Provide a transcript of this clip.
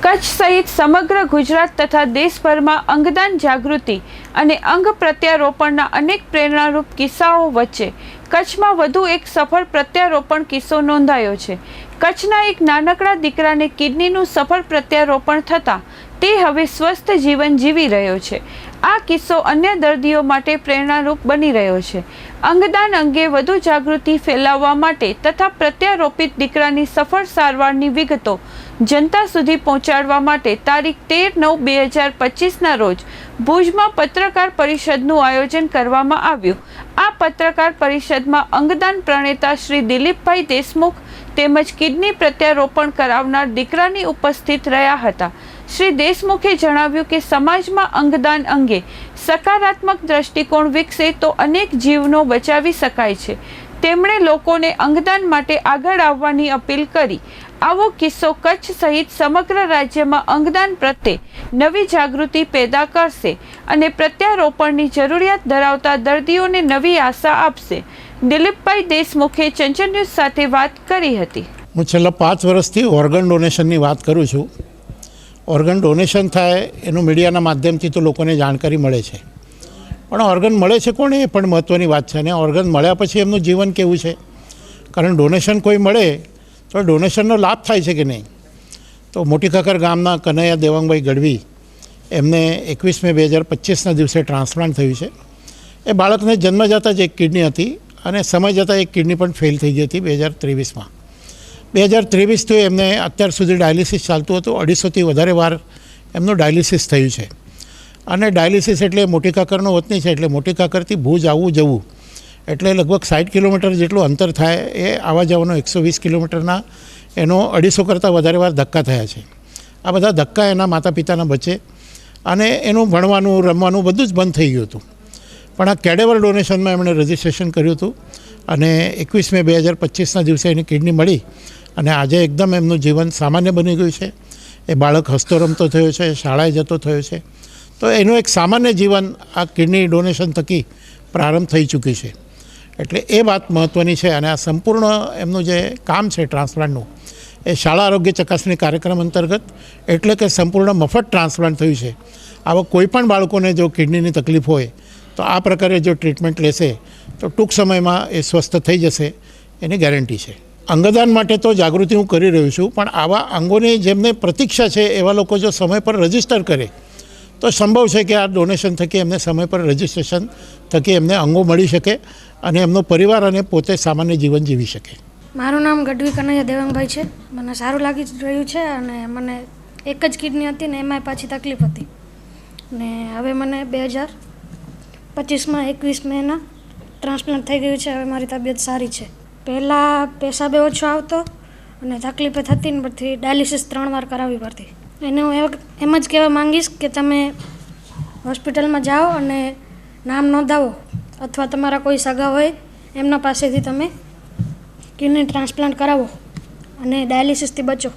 કચ્છ સહિત સમગ્ર ગુજરાત તથા દેશભરમાં અંગદાન જાગૃતિ અને અંગ પ્રત્યારોપણના અનેક પ્રેરણારૂપ કિસ્સાઓ વચ્ચે કચ્છમાં વધુ એક સફળ પ્રત્યારોપણ કિસ્સો નોંધાયો છે। કચ્છના એક નાનકડા દીકરાને કિડનીનું સફળ પ્રત્યારોપણ થતાં તે હવે સ્વસ્થ જીવન જીવી રહ્યો છે। આ કિસ્સો અન્ય દર્દીઓ માટે પ્રેરણારૂપ બની રહ્યો છે। અંગદાન અંગે વધુ જાગૃતિ ફેલાવવા માટે તથા પ્રત્યારોપિત દીકરાની સફળ સારવારની વિગતો જનતા સુધી પહોંચાડવા માટે તારીખ 13/9/2025ના રોજ ભુજમાં પત્રકાર પરિષદનું આયોજન કરવામાં આવ્યું। આ પત્રકાર પરિષદમાં અંગદાન પ્રણેતા શ્રી દિલીપભાઈ દેશમુખ તેમજ કિડની પ્રત્યારોપણ કરાવનાર દીકરાની ઉપસ્થિત રહ્યા હતા। શ્રી દેશમુખે જણાવ્યું કે સમાજમાં અંગદાન અંગે સકારાત્મક દ્રષ્ટિકોણ વિકસે તો અનેક જીવનો બચાવી શકાય છે। તેમણે લોકોને અંગદાન માટે આગળ આવવાની અપીલ કરી। આવો કિસ્સો કચ્છ સહિત સમગ્ર રાજ્યમાં અંગદાન પ્રત્યે નવી જાગૃતિ પેદા કરશે અને પ્રત્યારોપણની જરૂરિયાત ધરાવતા દર્દીઓને નવી આશા આપશે। દિલીપભાઈ દેશમુખે ચંચળ ન્યૂઝ સાથે વાત કરી હતી। હું છેલ્લા 5 વર્ષથી ઓર્ગન ડોનેશનની વાત કરું છું। ઓર્ગન ડોનેશન થાય એનું મીડિયાના માધ્યમથી તો લોકોને જાણકારી મળે છે, પણ ઓર્ગન મળે છે કોને એ પણ મહત્ત્વની વાત છે। અને ઓર્ગન મળ્યા પછી એમનું જીવન કેવું છે, કારણ ડોનેશન કોઈ મળે તો ડોનેશનનો લાભ થાય છે કે નહીં। તો મોટી ખખર ગામના કનૈયા દેવાંગભાઈ ગઢવી એમને 21 મે 2025ના દિવસે ટ્રાન્સપ્લાન્ટ થયું છે। એ બાળકને જન્મજાત જ એક કિડની હતી અને સમય જતાં એક કિડની પણ ફેલ થઈ ગઈ હતી 2023માં। 2023થી એમને અત્યાર સુધી ડાયાલિસિસ ચાલતું હતું। 250થી વધારે વાર એમનું ડાયાલિસિસ થયું છે। અને ડાયાલિસિસ એટલે મોટી કાકરનો વતની છે, એટલે મોટી કાકરથી ભુજ આવવું જવું એટલે લગભગ 60 કિલોમીટર જેટલું અંતર થાય। એ આવવા જવાનો 120 કિલોમીટરના એનો 250 કરતાં વધારે વાર ધક્કા થયા છે। આ બધા ધક્કા એના માતા પિતાના બચે અને એનું ભણવાનું રમવાનું બધું જ બંધ થઈ ગયું હતું। પણ આ કેડેવર ડોનેશનમાં એમણે રજિસ્ટ્રેશન કર્યું હતું અને 21 મે 2025ના દિવસે એની કિડની મળી અને આજે એકદમ એમનું જીવન સામાન્ય બની ગયું છે। એ બાળક હસતો રમતો થયો છે, શાળાએ જતો થયો છે। તો એનું એક સામાન્ય જીવન આ કિડની ડોનેશન થકી પ્રારંભ થઈ ચૂક્યું છે। એટલે એ વાત મહત્ત્વની છે। અને આ સંપૂર્ણ એમનું જે કામ છે ટ્રાન્સપ્લાન્ટનું એ શાળા આરોગ્ય ચકાસણી કાર્યક્રમ અંતર્ગત એટલે કે સંપૂર્ણ મફત ટ્રાન્સપ્લાન્ટ થયું છે। આવા કોઈપણ બાળકોને જો કિડનીની તકલીફ હોય તો આ પ્રકારે જો ટ્રીટમેન્ટ લેશે તો ટૂંક સમયમાં એ સ્વસ્થ થઈ જશે એની ગેરંટી છે। અંગદાન માટે તો જાગૃતિ હું કરી રહ્યો છું, પણ આવા અંગોની જેમને પ્રતીક્ષા છે એવા લોકો જો સમય પર રજીસ્ટર કરે તો સંભવ છે કે આ ડોનેશન થકી એમને સમય પર રજિસ્ટ્રેશન થકી એમને અંગો મળી શકે અને એમનો પરિવાર અને પોતે સામાન્ય જીવન જીવી શકે। મારું નામ ગઢવી કનૈયા દેવાંગભાઈ છે। મને સારું લાગી રહ્યું છે અને મને એક જ કિડની હતી ને એમાંય પાછી તકલીફ હતી ને હવે મને 2025માં 21 મેના ટ્રાન્સપ્લાન્ટ થઈ ગયું છે। હવે મારી તબિયત સારી છે। પહેલાં પેશાબે ઓછો આવતો અને તકલીફ થતી ને પછી ડાયાલિસિસ 3 વાર કરાવવી પડતી। એને હું એમ જ કહેવા માંગીશ કે તમે હોસ્પિટલમાં જાઓ અને નામ નોંધાવો અથવા તમારા કોઈ સગા હોય એમના પાસેથી તમે કિડની ટ્રાન્સપ્લાન્ટ કરાવો અને ડાયાલિસિસથી બચો।